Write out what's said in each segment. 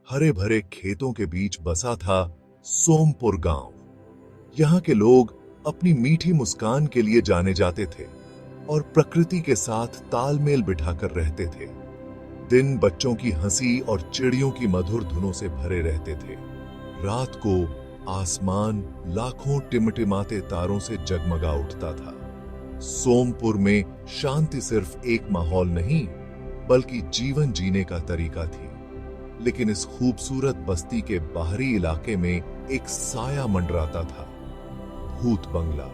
हरे भरे खेतों के बीच बसा था सोमपुर गांव। यहाँ के लोग अपनी मीठी मुस्कान के लिए जाने जाते थे और प्रकृति के साथ तालमेल बिठाकर रहते थे। दिन बच्चों की हंसी और चिड़ियों की मधुर धुनों से भरे रहते थे। रात को आसमान लाखों टिमटिमाते तारों से जगमगा उठता था। सोमपुर में शांति सिर्फ एक माहौल नहीं, बल्कि जीवन जीने का तरीका थी। लेकिन इस खूबसूरत बस्ती के बाहरी इलाके में एक साया मंडराता था, भूत बंगला।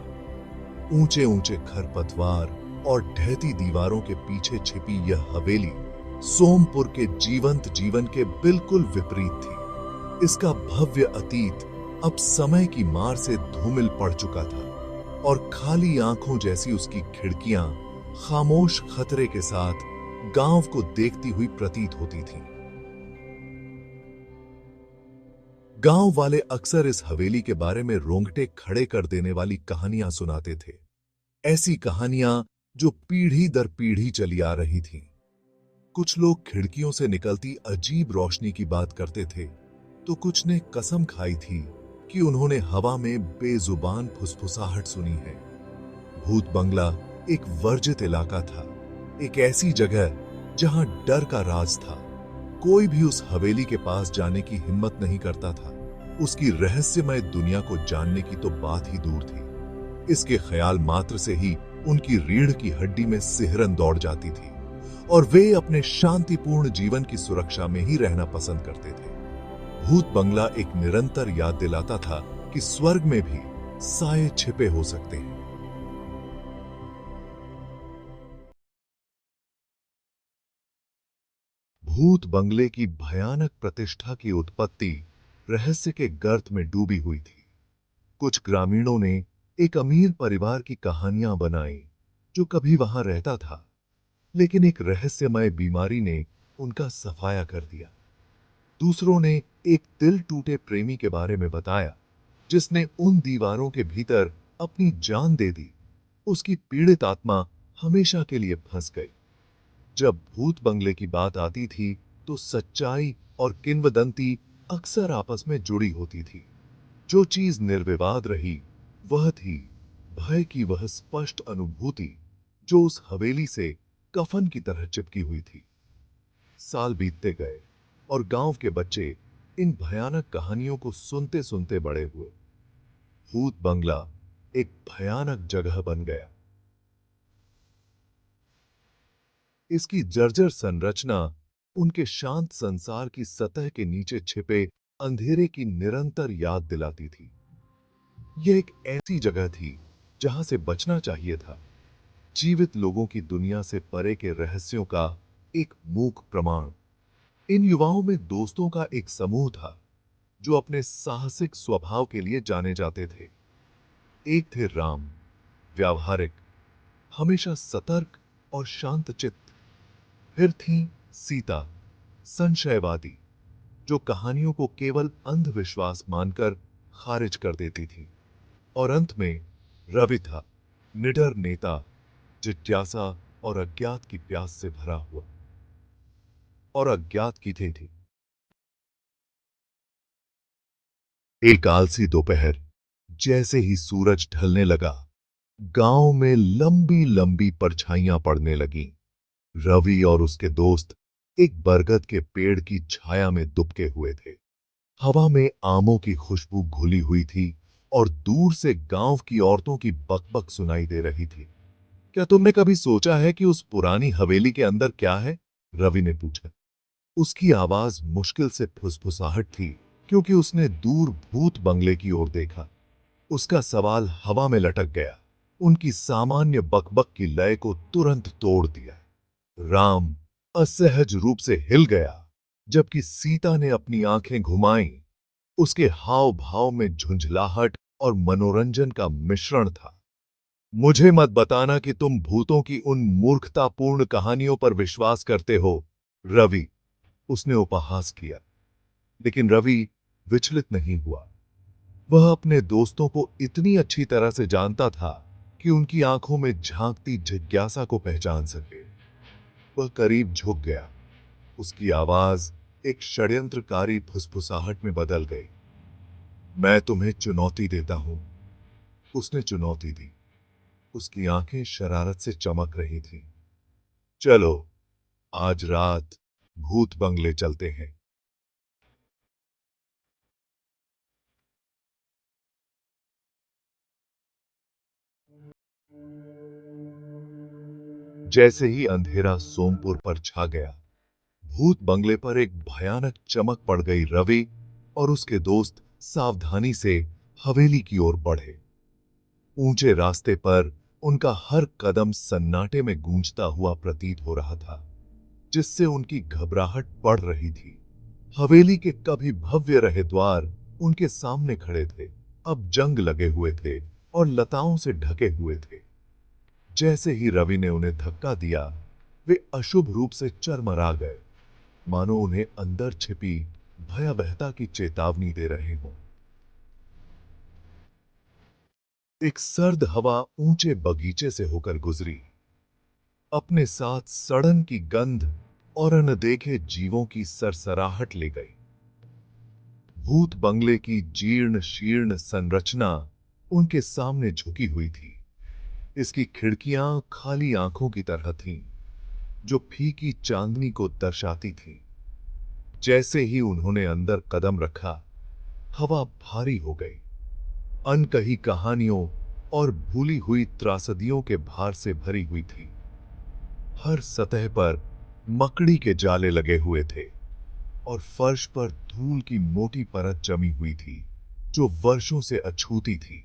ऊंचे ऊंचे खरपतवार और ढहती दीवारों के पीछे छिपी यह हवेली सोमपुर के जीवंत जीवन के बिल्कुल विपरीत थी। इसका भव्य अतीत अब समय की मार से धूमिल पड़ चुका था और खाली आंखों जैसी उसकी खिड़कियां खामोश खतरे के साथ गांव को देखती हुई प्रतीत होती थीं। गांव वाले अक्सर इस हवेली के बारे में रोंगटे खड़े कर देने वाली कहानियां सुनाते थे। ऐसी कहानियां जो पीढ़ी दर पीढ़ी चली आ रही थीं। कुछ लोग खिड़कियों से निकलती अजीब रोशनी की बात करते थे, तो कुछ ने कसम खाई थी कि उन्होंने हवा में बेजुबान फुसफुसाहट सुनी है। भूत बंगला एक वर्जित इलाका था, एक ऐसी जगह जहां डर का राज था। कोई भी उस हवेली के पास जाने की हिम्मत नहीं करता था। उसकी रहस्यमय दुनिया को जानने की तो बात ही दूर थी। इसके ख्याल मात्र से ही उनकी रीढ़ की हड्डी में सिहरन दौड़ जाती थी और वे अपने शांतिपूर्ण जीवन की सुरक्षा में ही रहना पसंद करते थे। भूत बंगला एक निरंतर याद दिलाता था कि स्वर्ग में भी साए छिपे हो सकते हैं। भूत बंगले की भयानक प्रतिष्ठा की उत्पत्ति रहस्य के गर्त में डूबी हुई थी। कुछ ग्रामीणों ने एक अमीर परिवार की कहानियां बनाई जो कभी वहां रहता था, लेकिन एक रहस्यमय बीमारी ने उनका सफाया कर दिया। दूसरों ने एक दिल टूटे प्रेमी के बारे में बताया जिसने उन दीवारों के भीतर अपनी जान दे दी। उसकी पीड़ित आत्मा हमेशा के लिए फंस गई। जब भूत बंगले की बात आती थी तो सच्चाई और किंवदंती अक्सर आपस में जुड़ी होती थी। जो चीज निर्विवाद रही वह थी भय की वह स्पष्ट अनुभूति जो उस हवेली से कफन की तरह चिपकी हुई थी। साल बीतते गए और गांव के बच्चे इन भयानक कहानियों को सुनते सुनते बड़े हुए। भूत बंगला एक भयानक जगह बन गया। इसकी जर्जर संरचना उनके शांत संसार की सतह के नीचे छिपे अंधेरे की निरंतर याद दिलाती थी। यह एक ऐसी जगह थी जहां से बचना चाहिए था, जीवित लोगों की दुनिया से परे के रहस्यों का एक मूक प्रमाण। इन युवाओं में दोस्तों का एक समूह था जो अपने साहसिक स्वभाव के लिए जाने जाते थे। एक थे राम, व्यावहारिक, हमेशा सतर्क और शांतचित्त। फिर थी सीता, संशयवादी, जो कहानियों को केवल अंधविश्वास मानकर खारिज कर देती थी। और अंत में रवि था, निडर नेता, जिज्ञासा और अज्ञात की प्यास से भरा हुआ। और अज्ञात की थी। एक आलसी दोपहर जैसे ही सूरज ढलने लगा, गांव में लंबी लंबी परछाइयां पड़ने लगीं। रवि और उसके दोस्त एक बरगद के पेड़ की छाया में दुबके हुए थे। हवा में आमों की खुशबू घुली हुई थी और दूर से गांव की औरतों की बकबक सुनाई दे रही थी। क्या तुमने कभी सोचा है कि उस पुरानी हवेली के अंदर क्या है? रवि ने पूछा। उसकी आवाज मुश्किल से फुसफुसाहट थी क्योंकि उसने दूर भूत बंगले की ओर देखा। उसका सवाल हवा में लटक गया, उनकी सामान्य बकबक की लय को तुरंत तोड़ दिया। राम असहज रूप से हिल गया, जबकि सीता ने अपनी आंखें घुमाईं। उसके हाव भाव में झुंझलाहट और मनोरंजन का मिश्रण था। मुझे मत बताना कि तुम भूतों की उन मूर्खतापूर्ण कहानियों पर विश्वास करते हो, रवि, उसने उपहास किया। लेकिन रवि विचलित नहीं हुआ। वह अपने दोस्तों को इतनी अच्छी तरह से जानता था कि उनकी आंखों में झांकती जिज्ञासा को पहचान सके। वह करीब झुक गया। उसकी आवाज एक षड्यंत्रकारी फुसफुसाहट में बदल गई। मैं तुम्हें चुनौती देता हूं। उसने चुनौती दी। उसकी आंखें शरारत से चमक रही थीं। चलो, आज रात भूत बंगले चलते हैं। जैसे ही अंधेरा सोमपुर पर छा गया, भूत बंगले पर एक भयानक चमक पड़ गई। रवि और उसके दोस्त सावधानी से हवेली की ओर बढ़े। ऊंचे रास्ते पर उनका हर कदम सन्नाटे में गूंजता हुआ प्रतीत हो रहा था, जिससे उनकी घबराहट बढ़ रही थी। हवेली के कभी भव्य रहे द्वार उनके सामने खड़े थे, अब जंग लगे हुए थे और लताओं से ढके हुए थे। जैसे ही रवि ने उन्हें धक्का दिया, वे अशुभ रूप से चरमरा गए, मानो उन्हें अंदर छिपी भयावहता की चेतावनी दे रहे हों। एक सर्द हवा ऊंचे बगीचे से होकर गुजरी, अपने साथ सड़न की गंध और अनदेखे जीवों की सरसराहट ले गई। भूत बंगले की जीर्ण शीर्ण संरचना उनके सामने झुकी हुई थी। इसकी खिड़कियां खाली आंखों की तरह थीं, जो फीकी चांदनी को दर्शाती थीं। जैसे ही उन्होंने अंदर कदम रखा, हवा भारी हो गई। अनकही कहानियों और भूली हुई त्रासदियों के भार से भरी हुई थी। हर सतह पर मकड़ी के जाले लगे हुए थे और फर्श पर धूल की मोटी परत जमी हुई थी, जो वर्षों से अछूती थी।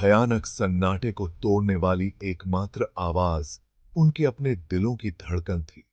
भयानक सन्नाटे को तोड़ने वाली एकमात्र आवाज उनके अपने दिलों की धड़कन थी।